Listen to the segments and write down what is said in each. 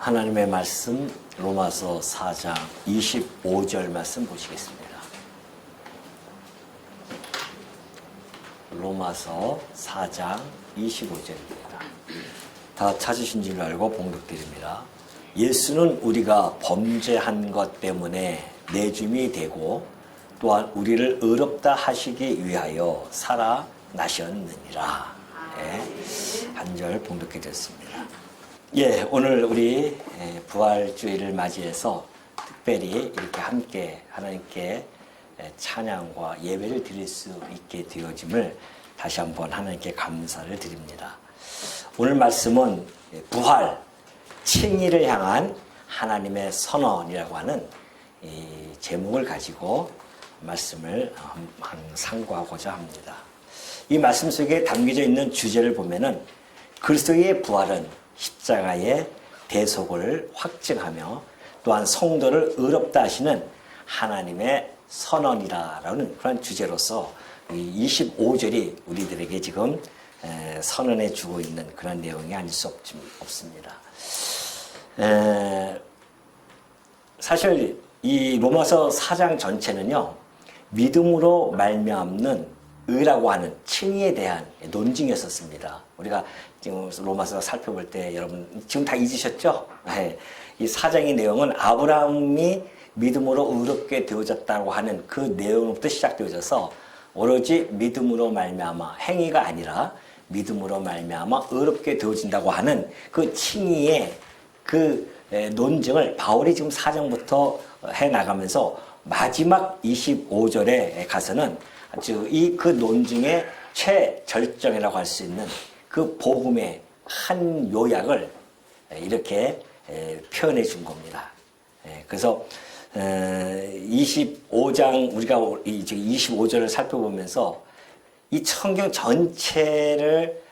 하나님의 말씀 로마서 4장 25절 말씀 보시겠습니다. 로마서 4장 25절입니다. 다 찾으신 줄 알고 봉독드립니다. 예수는 우리가 범죄한 것 때문에 내줌이 되고 또한 우리를 의롭다 하시기 위하여 살아나셨느니라. 한 절 봉독해 드렸습니다. 오늘 우리 부활주의를 맞이해서 특별히 이렇게 함께 하나님께 찬양과 예배를 드릴 수 있게 되어짐을 다시 한번 하나님께 감사를 드립니다. 오늘 말씀은 부활, 칭의를 향한 하나님의 선언이라고 하는 이 제목을 가지고 말씀을 상고하고자 합니다. 이 말씀 속에 담겨져 있는 주제를 보면은 그리스도의 부활은 십자가의 대속을 확증하며 또한 성도를 의롭다 하시는 하나님의 선언이라는 그런 주제로서 이 25절이 우리들에게 지금 선언해 주고 있는 그런 내용이 아닐 수 없습니다. 사실 이 로마서 4장 전체는요, 믿음으로 말미암는 의라고 하는 칭의에 대한 논증이었습니다. 우리가 지금 로마서 살펴볼 때 여러분 지금 다 잊으셨죠? 이 4장의 내용은 아브라함이 믿음으로 의롭게 되어졌다고 하는 그 내용부터 시작되어져서 오로지 믿음으로 말미암아 행위가 아니라 믿음으로 말미암아 의롭게 되어진다고 하는 그 칭의의 그 논증을 바울이 지금 4장부터 해나가면서 마지막 25절에 가서는 아주 그 논증의 최절정이라고 할 수 있는 그 복음의 한 요약을 이렇게 표현해 준 겁니다. 그래서 25장 우리가 25절을 살펴보면서 이 성경 전체를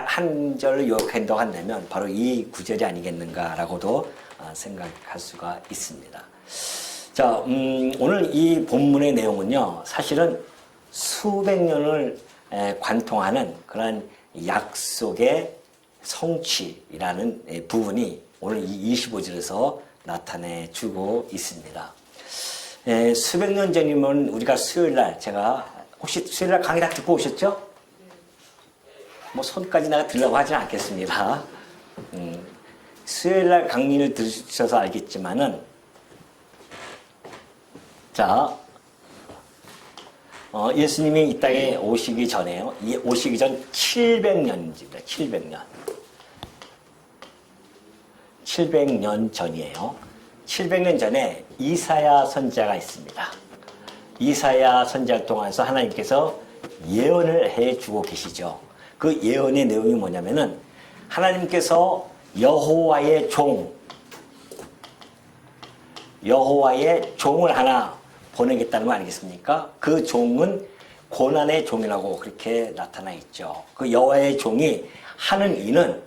한 절을 요약한다고 한다면 바로 이 구절이 아니겠는가라고도 생각할 수가 있습니다. 자, 오늘 이 본문의 내용은요, 사실은 수백 년을 관통하는 그런 약속의 성취라는 부분이 오늘 이 25절에서 나타내 주고 있습니다. 수백 년 전이면 우리가 수요일날, 제가 혹시 수요일날 강의 다 듣고 오셨죠? 뭐 손까지 내가 들라고 하지는 않겠습니다. 수요일날 강의를 들으셔서 알겠지만은, 자, 예수님이 이 땅에 오시기 전에요. 오시기 전 700년입니다. 700년. 700년 전이에요. 700년 전에 이사야 선지자가 있습니다. 이사야 선지자를 통해서 하나님께서 예언을 해주고 계시죠. 그 예언의 내용이 뭐냐면은 하나님께서 여호와의 종을 하나 보내겠다는 거 아니겠습니까? 그 종은 고난의 종이라고 그렇게 나타나 있죠. 그 여호와의 종이 하는 이는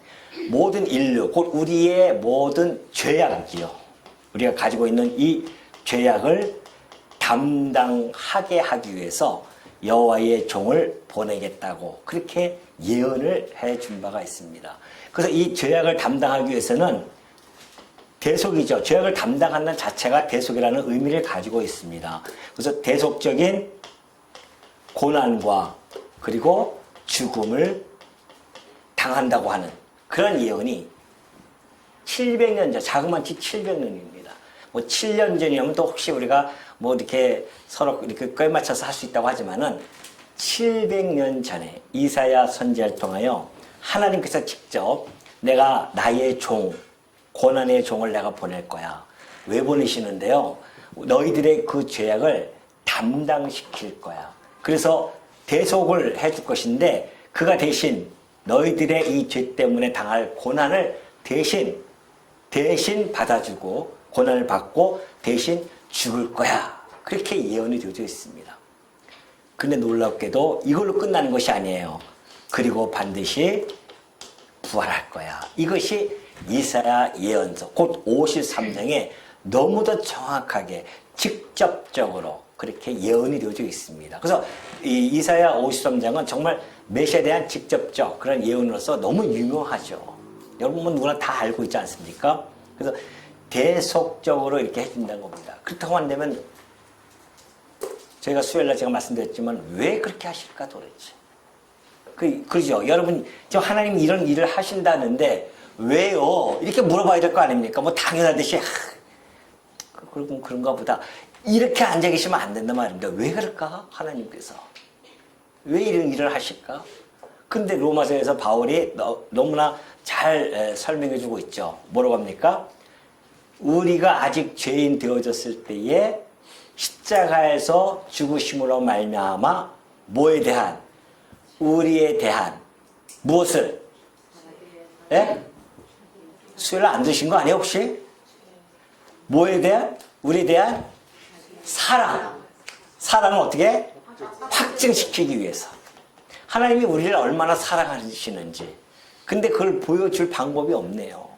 모든 인류, 곧 우리의 모든 죄악이요, 우리가 가지고 있는 이 죄악을 담당하게 하기 위해서 여호와의 종을 보내겠다고 그렇게 예언을 해준 바가 있습니다. 그래서 이 죄악을 담당하기 위해서는 대속이죠. 죄악을 담당하는 자체가 대속이라는 의미를 가지고 있습니다. 그래서 대속적인 고난과 그리고 죽음을 당한다고 하는 그런 예언이 700년 전, 자그마치 700년입니다. 뭐 7년 전이면 또 혹시 우리가 뭐 이렇게 서로 이렇게 꿰맞춰서 할 수 있다고 하지만은 700년 전에 이사야 선지자를 통하여 하나님께서 직접 내가 나의 종, 고난의 종을 내가 보낼 거야. 왜 보내시는데요? 너희들의 그 죄악을 담당시킬 거야. 그래서 대속을 해줄 것인데 그가 대신 너희들의 이 죄 때문에 당할 고난을 대신 받아주고 고난을 받고 대신 죽을 거야. 그렇게 예언이 되어져 있습니다. 근데 놀랍게도 이걸로 끝나는 것이 아니에요. 그리고 반드시 부활할 거야. 이것이 이사야 예언서 곧 53장에 너무도 정확하게 직접적으로 그렇게 예언이 되어져 있습니다. 그래서 이 이사야 53장은 정말 메시아에 대한 직접적 그런 예언으로서 너무 유명하죠. 여러분 뭐 누구나 다 알고 있지 않습니까? 그래서 대속적으로 이렇게 해준다는 겁니다. 그렇다고 한다면 저희가 수요일날 제가 말씀드렸지만 왜 그렇게 하실까 도대체? 그러죠. 여러분 지금 하나님 이런 일을 하신다는데 왜요? 이렇게 물어봐야 될 거 아닙니까? 뭐 당연하듯이 그런가 보다. 이렇게 앉아 계시면 안 된단 말입니다. 왜 그럴까? 하나님께서. 왜 이런 일을 하실까? 근데 로마서에서 바울이 너무나 잘 설명해 주고 있죠. 뭐라고 합니까? 우리가 아직 죄인 되어졌을 때에 십자가에서 죽으심으로 말미암아 뭐에 대한? 우리에 대한 무엇을? 예? 수요일 안 드신 거 아니에요 혹시? 뭐에 대한? 우리에 대한? 사랑. 사랑은 어떻게? 확증시키기 위해서. 하나님이 우리를 얼마나 사랑하시는지. 근데 그걸 보여줄 방법이 없네요.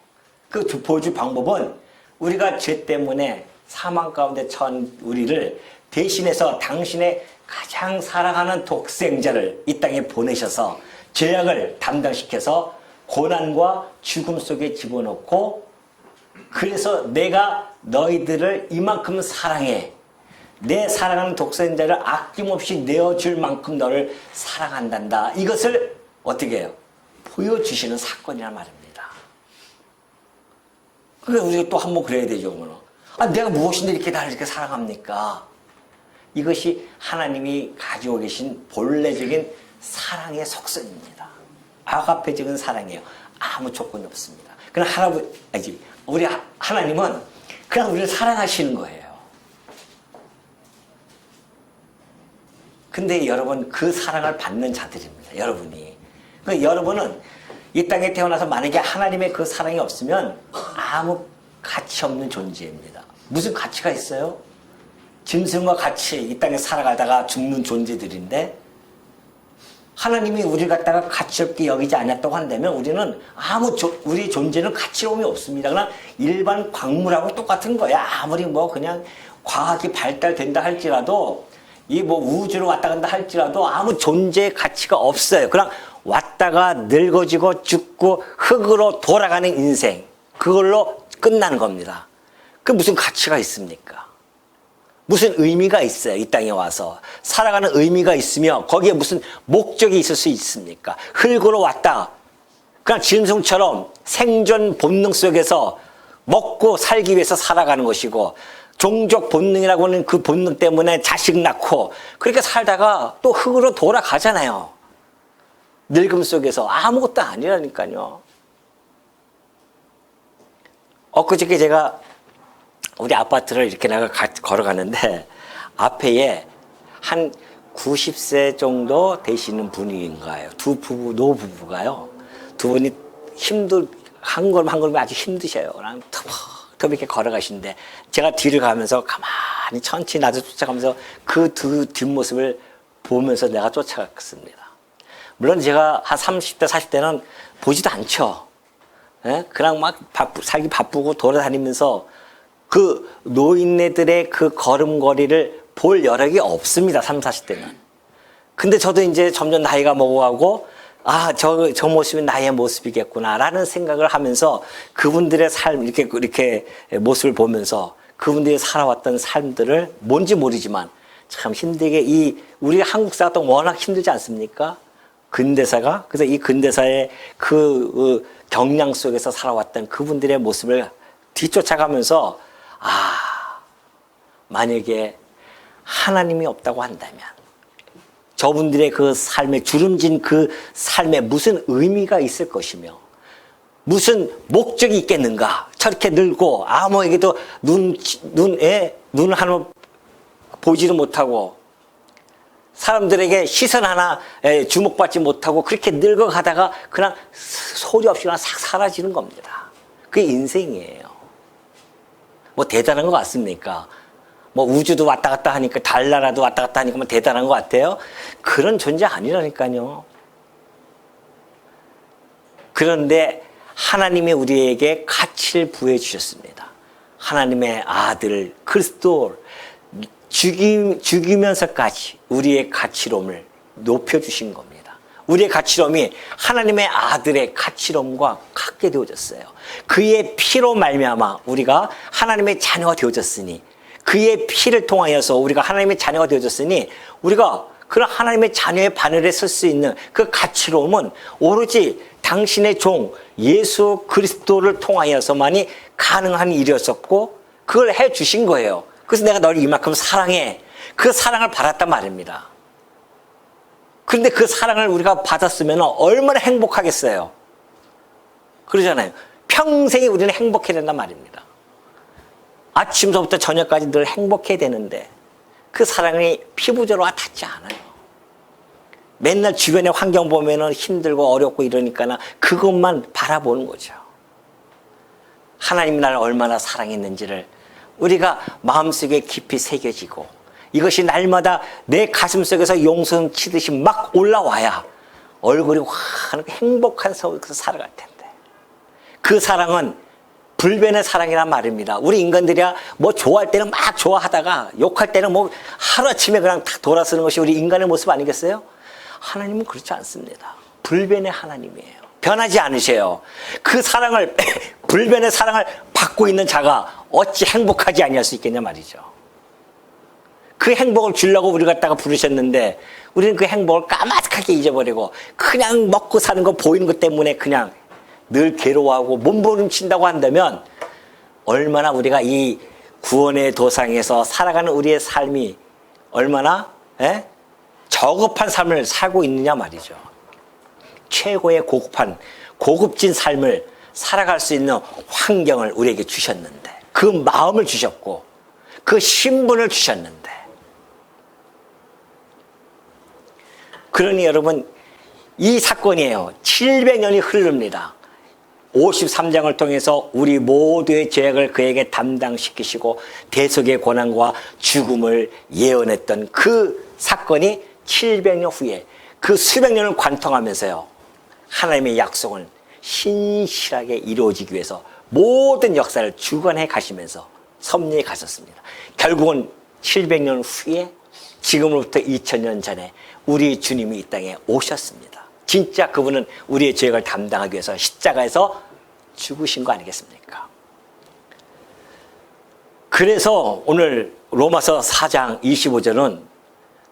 그 보여줄 방법은 우리가 죄 때문에 사망 가운데 처한 우리를 대신해서 당신의 가장 사랑하는 독생자를 이 땅에 보내셔서 죄악을 담당시켜서 고난과 죽음 속에 집어넣고 그래서 내가 너희들을 이만큼 사랑해. 내 사랑하는 독생자를 아낌없이 내어줄 만큼 너를 사랑한단다. 이것을 어떻게 해요? 보여주시는 사건이란 말입니다. 그래서 우리가 또 한번 그래야 되죠. 내가 무엇인데 이렇게 나를 이렇게 사랑합니까? 이것이 하나님이 가지고 계신 본래적인 사랑의 속성입니다. 아가페적인 사랑이에요. 아무 조건이 없습니다. 그냥 우리 하나님은 그냥 우리를 사랑하시는 거예요. 근데 여러분 그 사랑을 받는 자들입니다. 여러분이. 그러니까 여러분은 이 땅에 태어나서 만약에 하나님의 그 사랑이 없으면 아무 가치 없는 존재입니다. 무슨 가치가 있어요? 짐승과 같이 이 땅에 살아가다가 죽는 존재들인데 하나님이 우리를 갖다가 가치없게 여기지 않았다고 한다면 우리는 우리 존재는 가치로움이 없습니다. 그냥 일반 광물하고 똑같은 거야. 아무리 뭐 그냥 과학이 발달된다 할지라도 이 뭐 우주로 왔다 간다 할지라도 아무 존재의 가치가 없어요. 그냥 왔다가 늙어지고 죽고 흙으로 돌아가는 인생. 그걸로 끝나는 겁니다. 그 무슨 가치가 있습니까? 무슨 의미가 있어요. 이 땅에 와서 살아가는 의미가 있으며 거기에 무슨 목적이 있을 수 있습니까? 흙으로 왔다. 그냥 짐승처럼 생존 본능 속에서 먹고 살기 위해서 살아가는 것이고 종족 본능이라고 하는 그 본능 때문에 자식 낳고 그렇게 살다가 또 흙으로 돌아가잖아요. 늙음 속에서 아무것도 아니라니까요. 엊그저께 제가 우리 아파트를 이렇게 내가 걸어가는데 앞에 한 90세 정도 되시는 분인가요? 두 부부, 노부부가요. 두 분이 한 걸음 아주 힘드셔요. 터벅터벅 이렇게 걸어가시는데 제가 뒤를 가면서 가만히 천천히 나도 쫓아가면서 그 두 뒷모습을 보면서 내가 쫓아갔습니다. 물론 제가 한 30대, 40대는 보지도 않죠. 예? 그냥 막 살기 바쁘고 돌아다니면서 그 노인네들의 그 걸음걸이를 볼 여력이 없습니다. 30, 40대는. 근데 저도 이제 점점 나이가 먹어가고 저 모습이 나의 모습이겠구나라는 생각을 하면서 그분들의 삶 이렇게 모습을 보면서 그분들이 살아왔던 삶들을 뭔지 모르지만 참 힘들게 우리 한국 사가 또 워낙 힘들지 않습니까? 근대사가. 그래서 이 근대사의 그 경량 속에서 살아왔던 그분들의 모습을 뒤쫓아가면서 만약에 하나님이 없다고 한다면 저분들의 그 삶에 주름진 그 삶에 무슨 의미가 있을 것이며 무슨 목적이 있겠는가. 저렇게 늙고 아무에게도 눈 하나 보지도 못하고 사람들에게 시선 하나 주목받지 못하고 그렇게 늙어가다가 그냥 소리 없이 그냥 싹 사라지는 겁니다. 그게 인생이에요. 뭐 대단한 것 같습니까? 뭐 우주도 왔다 갔다 하니까 달나라도 왔다 갔다 하니까 뭐 대단한 것 같아요? 그런 존재 아니라니까요. 그런데 하나님이 우리에게 가치를 부여해 주셨습니다. 하나님의 아들 그리스도를 죽이면서까지 우리의 가치로움을 높여주신 겁니다. 우리의 가치로움이 하나님의 아들의 가치로움과 같게 되어졌어요. 그의 피로 말미암아 우리가 하나님의 자녀가 되어졌으니, 그의 피를 통하여서 우리가 하나님의 자녀가 되어졌으니, 우리가 그런 하나님의 자녀의 바늘에 설 수 있는 그 가치로움은 오로지 당신의 종 예수 그리스도를 통하여서만이 가능한 일이었었고, 그걸 해 주신 거예요. 그래서 내가 너를 이만큼 사랑해. 그 사랑을 받았단 말입니다. 그런데 그 사랑을 우리가 받았으면 얼마나 행복하겠어요. 그러잖아요. 평생에 우리는 행복해야 된단 말입니다. 아침서부터 저녁까지 늘 행복해야 되는데 그 사랑이 피부적으로 닿지 않아요. 맨날 주변의 환경 보면은 힘들고 어렵고 이러니까 그것만 바라보는 거죠. 하나님이 나를 얼마나 사랑했는지를 우리가 마음속에 깊이 새겨지고, 이것이 날마다 내 가슴속에서 용성 치듯이 막 올라와야 얼굴이 환하고 행복한 속에서 살아갈 텐데, 그 사랑은 불변의 사랑이란 말입니다. 우리 인간들이야 뭐 좋아할 때는 막 좋아하다가 욕할 때는 뭐 하루아침에 그냥 탁 돌아서는 것이 우리 인간의 모습 아니겠어요? 하나님은 그렇지 않습니다. 불변의 하나님이에요. 변하지 않으셔요. 그 사랑을 불변의 사랑을 받고 있는 자가 어찌 행복하지 아니할 수 있겠냐 말이죠. 그 행복을 주려고 우리 갖다가 부르셨는데 우리는 그 행복을 까마득하게 잊어버리고 그냥 먹고 사는 거 보이는 것 때문에 그냥 늘 괴로워하고 몸부림친다고 한다면, 얼마나 우리가 이 구원의 도상에서 살아가는 우리의 삶이 얼마나 저급한 삶을 살고 있느냐 말이죠. 최고의 고급진 삶을 살아갈 수 있는 환경을 우리에게 주셨는데, 그 마음을 주셨고 그 신분을 주셨는데, 그러니 여러분, 이 사건이에요. 700년이 흐릅니다. 53장을 통해서 우리 모두의 죄악을 그에게 담당시키시고 대속의 고난과 죽음을 예언했던 그 사건이 700년 후에 그 수백 년을 관통하면서요, 하나님의 약속을 신실하게 이루어지기 위해서 모든 역사를 주관해 가시면서 섭리해 가셨습니다. 결국은 700년 후에 지금으로부터 2000년 전에 우리 주님이 이 땅에 오셨습니다. 진짜 그분은 우리의 죄악을 담당하기 위해서 십자가에서 죽으신 거 아니겠습니까? 그래서 오늘 로마서 4장 25절은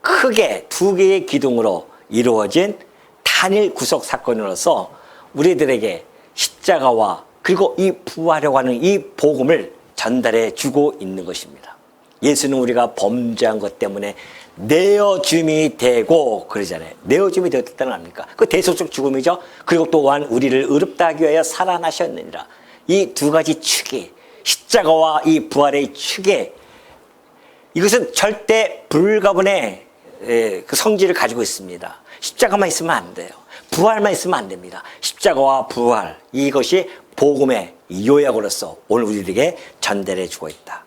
크게 두 개의 기둥으로 이루어진 단일 구속 사건으로서 우리들에게 십자가와 그리고 이 부활이라고 하는 이 복음을 전달해 주고 있는 것입니다. 예수는 우리가 범죄한 것 때문에 내어줌이 되고 그러잖아요. 내어줌이 되었다는 겁니까? 그 대속적 죽음이죠. 그리고 또한 우리를 의롭다 하기 위하여 살아나셨느니라. 이 두 가지 축이, 십자가와 이 부활의 축에, 이것은 절대 불가분의 그 성질을 가지고 있습니다. 십자가만 있으면 안 돼요. 부활만 있으면 안 됩니다. 십자가와 부활, 이것이 복음의 요약으로서 오늘 우리에게 전달해 주고 있다.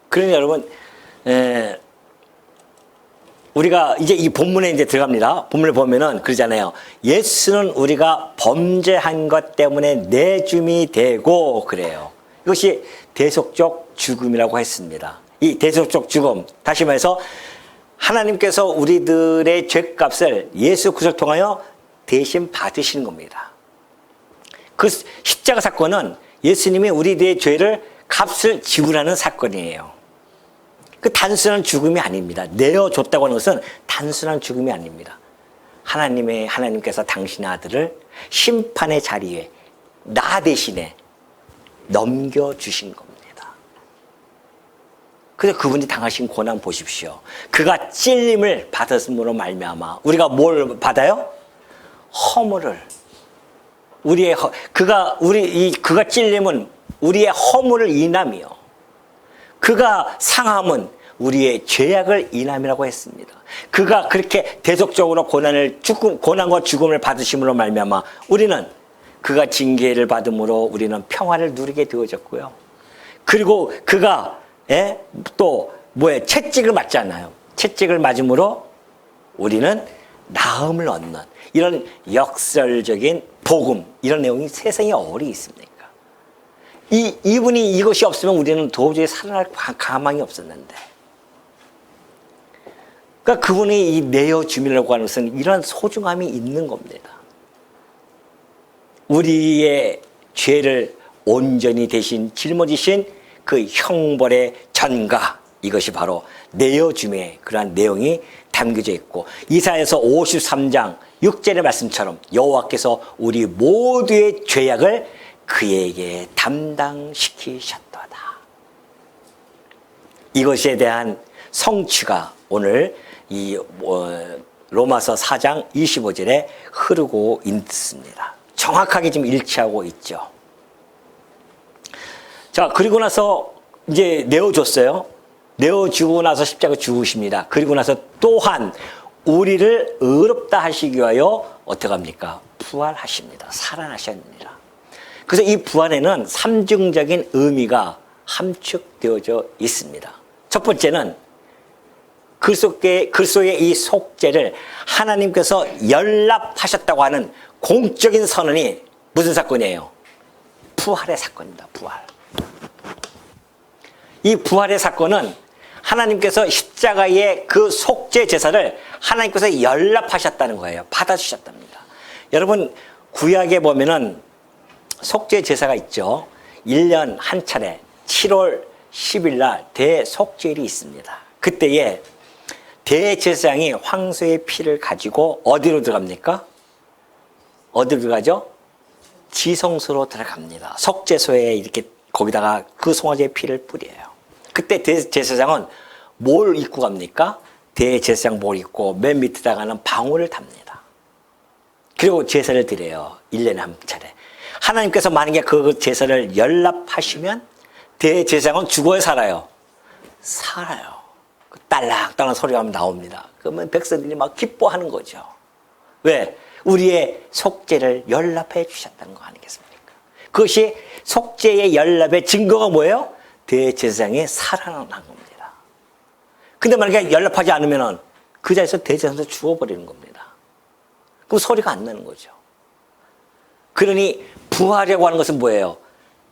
그러니 여러분, 우리가 이제 이 본문에 이제 들어갑니다. 본문을 보면은 그러잖아요. 예수는 우리가 범죄한 것 때문에 내줌이 되고 그래요. 이것이 대속적 죽음이라고 했습니다. 이 대속적 죽음, 다시 말해서 하나님께서 우리들의 죄값을 예수 그리스도를 통하여 대신 받으시는 겁니다. 그 십자가 사건은 예수님이 우리들의 죄를 값을 지불하는 사건이에요. 그 단순한 죽음이 아닙니다. 내어줬다고 하는 것은 단순한 죽음이 아닙니다. 하나님께서 당신의 아들을 심판의 자리에 나 대신에 넘겨주신 겁니다. 그래서 그분이 당하신 고난 보십시오. 그가 찔림을 받았음으로 말미암아 우리가 뭘 받아요? 허물을. 그가 찔림은 우리의 허물을 인함이요. 그가 상함은 우리의 죄악을 인함이라고 했습니다. 그가 그렇게 대속적으로 고난과 죽음을 받으심으로 말미암아 우리는 그가 징계를 받음으로 우리는 평화를 누리게 되어졌고요. 그리고 그가 채찍을 맞잖아요. 채찍을 맞음으로 우리는 나음을 얻는 이런 역설적인 복음, 이런 내용이 세상에 어디 있습니까? 이분이 이것이 없으면 우리는 도저히 살아날 가망이 없었는데, 그러니까 그분이 이 내어줌이라고 하는 것은 이런 소중함이 있는 겁니다. 우리의 죄를 온전히 대신 짊어지신 그 형벌의 전가, 이것이 바로 내어줌의 그러한 내용이 담겨져 있고, 이사야서 53장 6절의 말씀처럼 여호와께서 우리 모두의 죄악을 그에게 담당시키셨도다. 이것에 대한 성취가 오늘 이 로마서 4장 25절에 흐르고 있습니다. 정확하게 지금 일치하고 있죠. 자, 그리고 나서 이제 내어줬어요. 내어주고 나서 십자가 죽으십니다. 그리고 나서 또한 우리를 의롭다 하시기 위하여 어떻게 합니까? 부활하십니다. 살아나셨습니다. 그래서 이 부활에는 삼중적인 의미가 함축되어져 있습니다. 첫 번째는 글 속에 이 속죄를 하나님께서 연락하셨다고 하는 공적인 선언이 무슨 사건이에요? 부활의 사건입니다. 부활. 이 부활의 사건은 하나님께서 십자가의 그 속죄 제사를 하나님께서 연락하셨다는 거예요. 받아주셨답니다. 여러분, 구약에 보면은 속죄 제사가 있죠. 1년 한 차례 7월 10일 날 대속죄일이 있습니다. 그때에 대제사장이 황소의 피를 가지고 어디로 들어갑니까? 어디로 들어가죠? 지성소로 들어갑니다. 속죄소에 이렇게 거기다가 그 송아지의 피를 뿌려요. 그때 대제사장은 뭘 입고 갑니까? 대제사장 뭘 입고 맨 밑에다가는 방울을 답니다. 그리고 제사를 드려요. 1년에 한 차례. 하나님께서 만약에 그 제사를 연락하시면 대제사장은 죽어야 살아요? 살아요. 딸랑딸랑 소리가 나옵니다. 그러면 백성들이 막 기뻐하는 거죠. 왜? 우리의 속죄를 연락해 주셨다는 거 아니겠습니까? 그것이 속죄의 연락의 증거가 뭐예요? 대제사장이 살아난 겁니다. 근데 만약에 연락하지 않으면 그 자리에서 대제사장도 죽어버리는 겁니다. 그럼 소리가 안 나는 거죠. 그러니 부활이라고 하는 것은 뭐예요?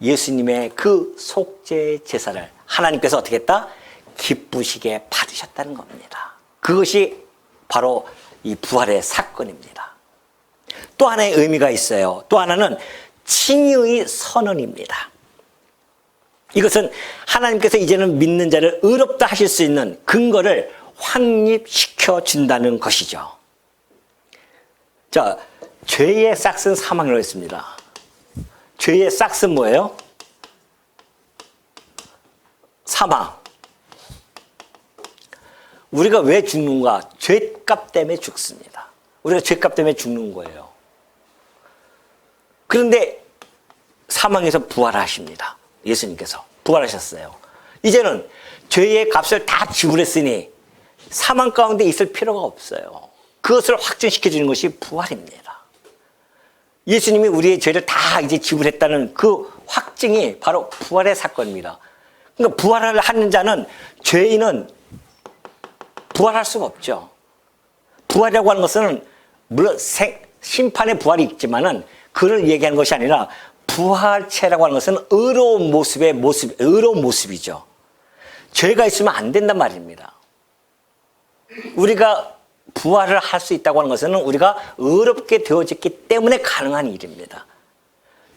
예수님의 그 속죄 제사를 하나님께서 어떻게 했다? 기쁘시게 받으셨다는 겁니다. 그것이 바로 이 부활의 사건입니다. 또 하나의 의미가 있어요. 또 하나는 칭의의 선언입니다. 이것은 하나님께서 이제는 믿는 자를 의롭다 하실 수 있는 근거를 확립시켜 준다는 것이죠. 자, 죄의 싹은 사망이라고 했습니다. 죄의 싹은 뭐예요? 사망. 우리가 왜 죽는가? 죄값 때문에 죽습니다. 우리가 죄값 때문에 죽는 거예요. 그런데 사망에서 부활하십니다. 예수님께서 부활하셨어요. 이제는 죄의 값을 다 지불했으니 사망 가운데 있을 필요가 없어요. 그것을 확증시켜 주는 것이 부활입니다. 예수님이 우리의 죄를 다 이제 지불했다는 그 확증이 바로 부활의 사건입니다. 그러니까 부활을 하는 자는, 죄인은 부활할 수가 없죠. 부활이라고 하는 것은 물론 심판의 부활이 있지만은 그를 얘기하는 것이 아니라 부활체라고 하는 것은 의로운 모습이죠. 죄가 있으면 안 된단 말입니다. 우리가 부활을 할 수 있다고 하는 것은 우리가 의롭게 되어졌기 때문에 가능한 일입니다.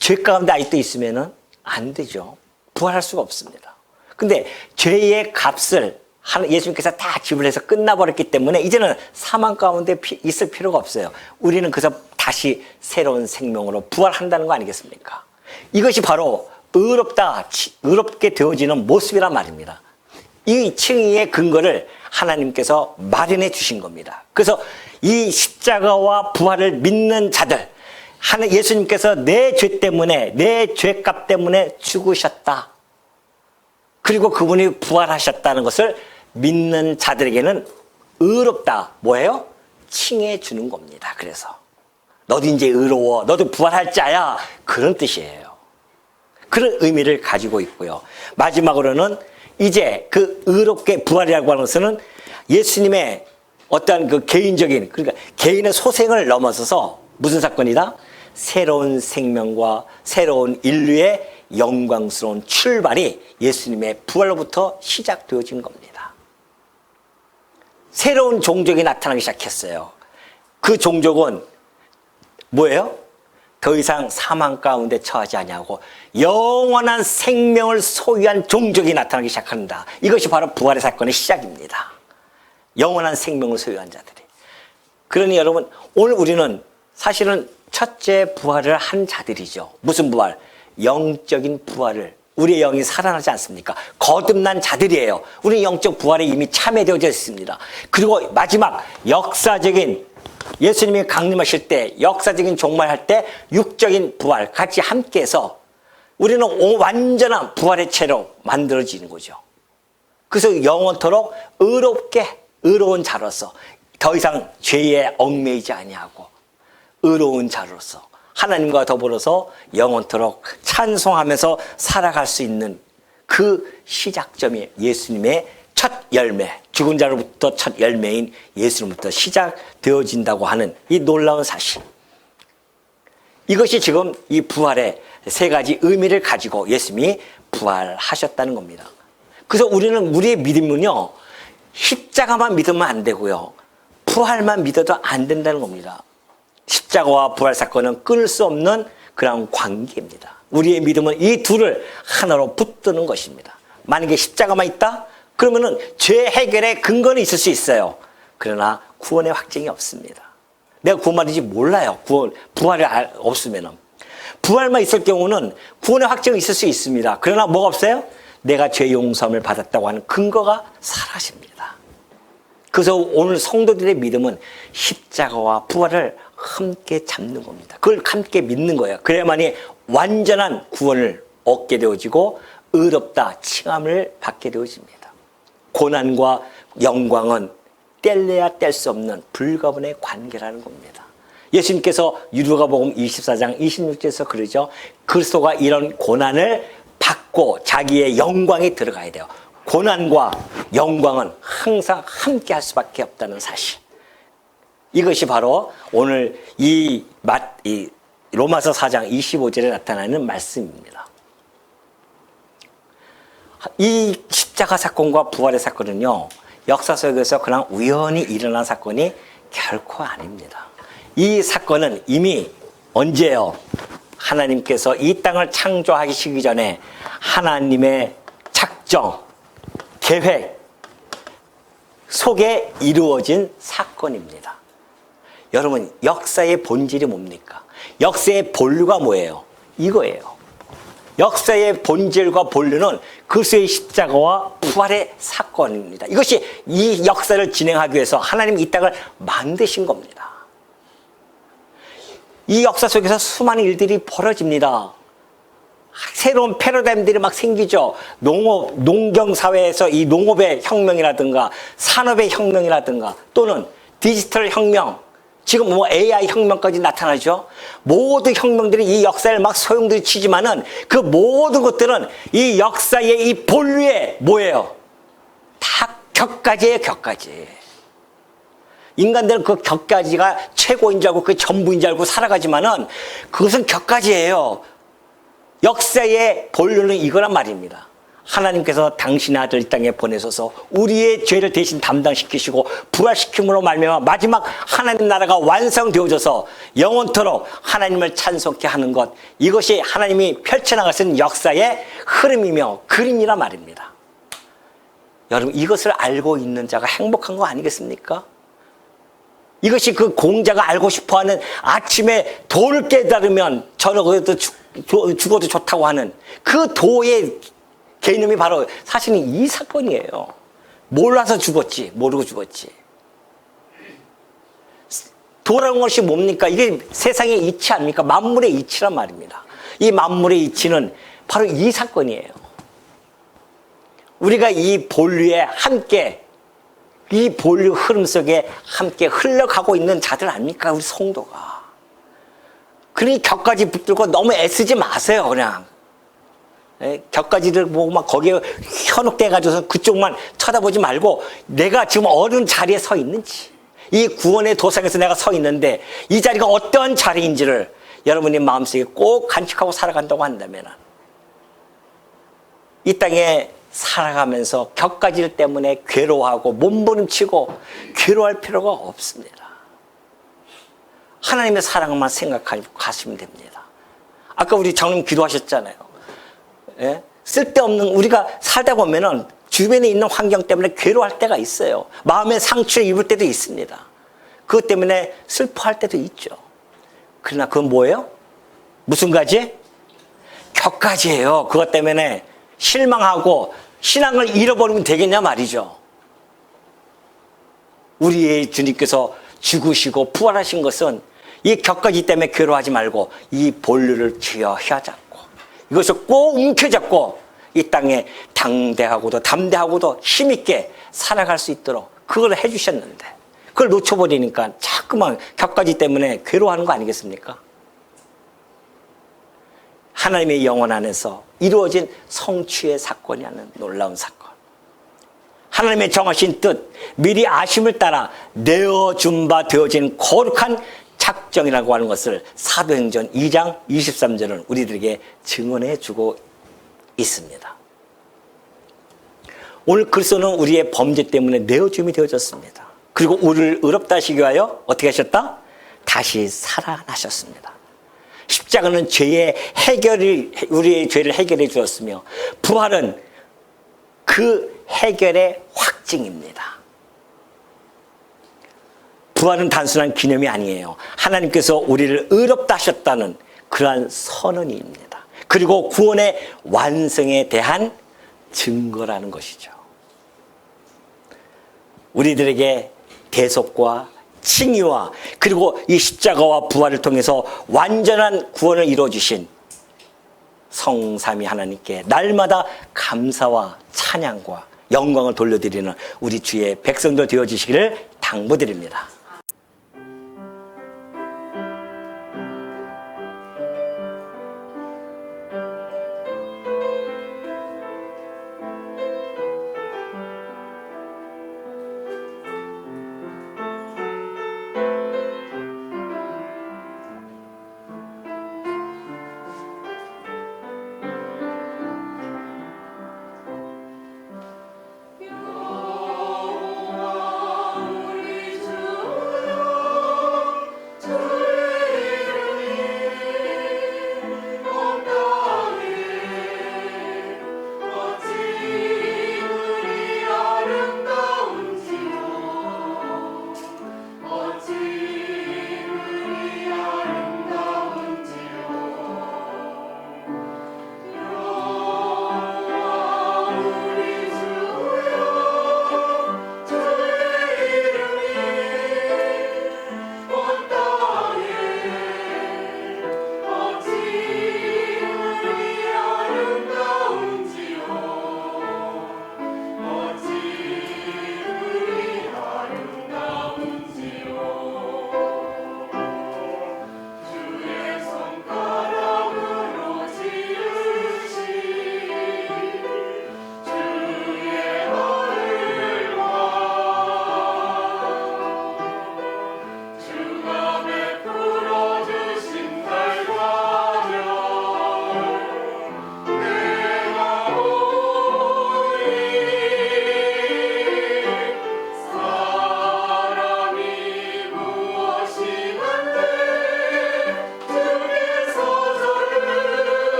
죄 가운데 아직도 있으면 안 되죠. 부활할 수가 없습니다. 근데 죄의 값을 예수님께서 다 지불해서 끝나버렸기 때문에 이제는 사망 가운데 있을 필요가 없어요. 우리는 그래서 다시 새로운 생명으로 부활한다는 거 아니겠습니까? 이것이 바로 의롭게 되어지는 모습이란 말입니다. 이 칭의의 근거를 하나님께서 마련해 주신 겁니다. 그래서 이 십자가와 부활을 믿는 자들, 예수님께서 내 죄 때문에, 내 죄값 때문에 죽으셨다. 그리고 그분이 부활하셨다는 것을 믿는 자들에게는 의롭다. 뭐예요? 칭해 주는 겁니다. 그래서 너도 이제 의로워. 너도 부활할 자야. 그런 뜻이에요. 그런 의미를 가지고 있고요. 마지막으로는 이제 그 의롭게 부활이라고 하는 것은 예수님의 어떠한 그 개인적인, 그러니까 개인의 소생을 넘어서서 무슨 사건이다? 새로운 생명과 새로운 인류의 영광스러운 출발이 예수님의 부활로부터 시작되어진 겁니다. 새로운 종족이 나타나기 시작했어요. 그 종족은 뭐예요? 더 이상 사망 가운데 처하지 아니하고 영원한 생명을 소유한 종족이 나타나기 시작한다. 이것이 바로 부활의 사건의 시작입니다. 영원한 생명을 소유한 자들이. 그러니 여러분, 오늘 우리는 사실은 첫째 부활을 한 자들이죠. 무슨 부활? 영적인 부활을. 우리의 영이 살아나지 않습니까? 거듭난 자들이에요. 우리는 영적 부활에 이미 참여되어져 있습니다. 그리고 마지막 역사적인, 예수님이 강림하실 때 역사적인 종말할 때 육적인 부활 같이 함께해서 우리는 완전한 부활의 채로 만들어지는 거죠. 그래서 영원토록 의로운 자로서 더 이상 죄에 얽매이지 아니하고 의로운 자로서 하나님과 더불어서 영원토록 찬송하면서 살아갈 수 있는 그 시작점이 예수님의 첫 열매, 죽은 자로부터 첫 열매인 예수님부터 시작되어진다고 하는 이 놀라운 사실. 이것이 지금 이 부활의 세 가지 의미를 가지고 예수님이 부활하셨다는 겁니다. 그래서 우리의 믿음은요, 십자가만 믿으면 안 되고요, 부활만 믿어도 안 된다는 겁니다. 십자가와 부활 사건은 끊을 수 없는 그런 관계입니다. 우리의 믿음은 이 둘을 하나로 붙드는 것입니다. 만약에 십자가만 있다? 그러면은 죄 해결의 근거는 있을 수 있어요. 그러나 구원의 확증이 없습니다. 내가 구원받은지 몰라요. 부활이 없으면은. 부활만 있을 경우는 구원의 확증이 있을 수 있습니다. 그러나 뭐가 없어요? 내가 죄 용서함을 받았다고 하는 근거가 사라집니다. 그래서 오늘 성도들의 믿음은 십자가와 부활을 함께 잡는 겁니다. 그걸 함께 믿는 거예요. 그래야만이 완전한 구원을 얻게 되어지고 의롭다 칭함을 받게 되어집니다. 고난과 영광은 뗄래야 뗄 수 없는 불가분의 관계라는 겁니다. 예수님께서 누가복음 24장 26절에서 그러죠. 그리스도가 이런 고난을 받고 자기의 영광에 들어가야 돼요. 고난과 영광은 항상 함께 할 수밖에 없다는 사실. 이것이 바로 오늘 이 로마서 4장 25절에 나타나는 말씀입니다. 이 십자가 사건과 부활의 사건은요, 역사 속에서 그냥 우연히 일어난 사건이 결코 아닙니다. 이 사건은 이미 언제요? 하나님께서 이 땅을 창조하시기 전에 하나님의 작정, 계획 속에 이루어진 사건입니다. 여러분, 역사의 본질이 뭡니까? 역사의 본류가 뭐예요? 이거예요. 역사의 본질과 본류는 그리스도의 십자가와 부활의 사건입니다. 이것이 이 역사를 진행하기 위해서 하나님이 이 땅을 만드신 겁니다. 이 역사 속에서 수많은 일들이 벌어집니다. 새로운 패러다임들이 막 생기죠. 농경사회에서 이 농업의 혁명이라든가 산업의 혁명이라든가 또는 디지털 혁명, 지금 뭐 AI 혁명까지 나타나죠. 모든 혁명들이 이 역사를 막 소용돌이 치지만은 그 모든 것들은 이 역사의 이 본류에 뭐예요? 다 격가지예요, 격가지. 인간들은 그 격가지가 최고인 줄 알고 그 전부인 줄 알고 살아가지만은 그것은 격가지예요. 역사의 본류는 이거란 말입니다. 하나님께서 당신의 아들 이 땅에 보내셔서 우리의 죄를 대신 담당시키시고 부활시킴으로 말미암아 마지막 하나님 나라가 완성되어져서 영원토록 하나님을 찬송케 하는 것, 이것이 하나님이 펼쳐나가신 역사의 흐름이며 그림이란 말입니다. 여러분, 이것을 알고 있는 자가 행복한 거 아니겠습니까? 이것이 그 공자가 알고 싶어하는 아침에 도를 깨달으면 저녁에도 죽어도 좋다고 하는 그 도의 개념이 바로 사실은 이 사건이에요. 몰라서 죽었지, 모르고 죽었지. 도라는 것이 뭡니까? 이게 세상의 이치 아닙니까? 만물의 이치란 말입니다. 이 만물의 이치는 바로 이 사건이에요. 우리가 이 본류에 함께, 이 본류 흐름 속에 함께 흘러가고 있는 자들 아닙니까? 우리 성도가. 그러니 격까지 붙들고 너무 애쓰지 마세요, 그냥. 격가지를 보고 막 거기에 현혹돼가지고서 그쪽만 쳐다보지 말고 내가 지금 어느 자리에 서 있는지, 이 구원의 도상에서 내가 서 있는데 이 자리가 어떠한 자리인지를 여러분이 마음속에 꼭 간직하고 살아간다고 한다면 이 땅에 살아가면서 격가질 때문에 괴로워하고 몸부림치고 괴로워할 필요가 없습니다. 하나님의 사랑만 생각하고 가시면 됩니다. 아까 우리 장로님 기도하셨잖아요. 예? 쓸데없는, 우리가 살다 보면은 주변에 있는 환경 때문에 괴로워할 때가 있어요. 마음의 상처를 입을 때도 있습니다. 그것 때문에 슬퍼할 때도 있죠. 그러나 그건 뭐예요? 무슨 가지? 격가지예요. 그것 때문에 실망하고 신앙을 잃어버리면 되겠냐 말이죠. 우리의 주님께서 죽으시고 부활하신 것은 이 격가지 때문에 괴로워하지 말고 이 본류를 쥐어혀 잡고 이것을 꼭 움켜잡고 이 땅에 당대하고도 담대하고도 힘있게 살아갈 수 있도록 그걸 해주셨는데 그걸 놓쳐버리니까 자꾸만 격가지 때문에 괴로워하는 거 아니겠습니까? 하나님의 영혼 안에서 이루어진 성취의 사건이 하는 놀라운 사건. 하나님의 정하신 뜻, 미리 아심을 따라 내어준 바 되어진 거룩한 작정이라고 하는 것을 사도행전 2장 23절은 우리들에게 증언해 주고 있습니다. 오늘 그리스도는 우리의 범죄 때문에 내어줌이 되어졌습니다. 그리고 우리를 의롭다 하시기 위하여 어떻게 하셨다? 다시 살아나셨습니다. 십자가는 우리의 죄를 해결해 주었으며 부활은 그 해결의 확증입니다. 부활은 단순한 기념이 아니에요. 하나님께서 우리를 의롭다 하셨다는 그러한 선언입니다. 그리고 구원의 완성에 대한 증거라는 것이죠. 우리들에게 대속과 칭의와 그리고 이 십자가와 부활을 통해서 완전한 구원을 이루어주신 성삼위 하나님께 날마다 감사와 찬양과 영광을 돌려드리는 우리 주의 백성들 되어주시기를 당부드립니다.